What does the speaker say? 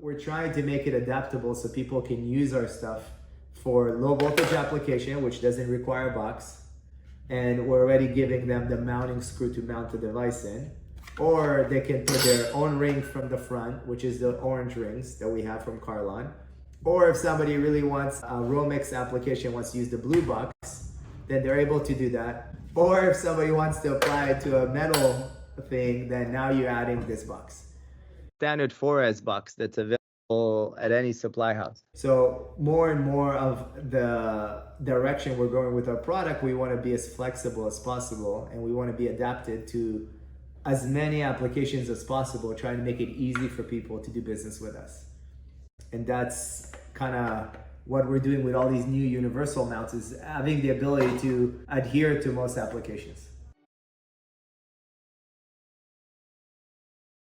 we're trying to make it adaptable so people can use our stuff for low voltage application, which doesn't require a box. And we're already giving them the mounting screw to mount the device in. Or they can put their own ring from the front, which is the orange rings that we have from Carlon. Or if somebody really wants a Romex application, wants to use the blue box, then they're able to do that. Or if somebody wants to apply it to a metal thing, then now you're adding this box. Standard 4S box that's available at any supply house. So more and more of the direction we're going with our product, we want to be as flexible as possible, and we want to be adapted to as many applications as possible, trying to make it easy for people to do business with us. And that's kind of what we're doing with all these new universal mounts, is having the ability to adhere to most applications.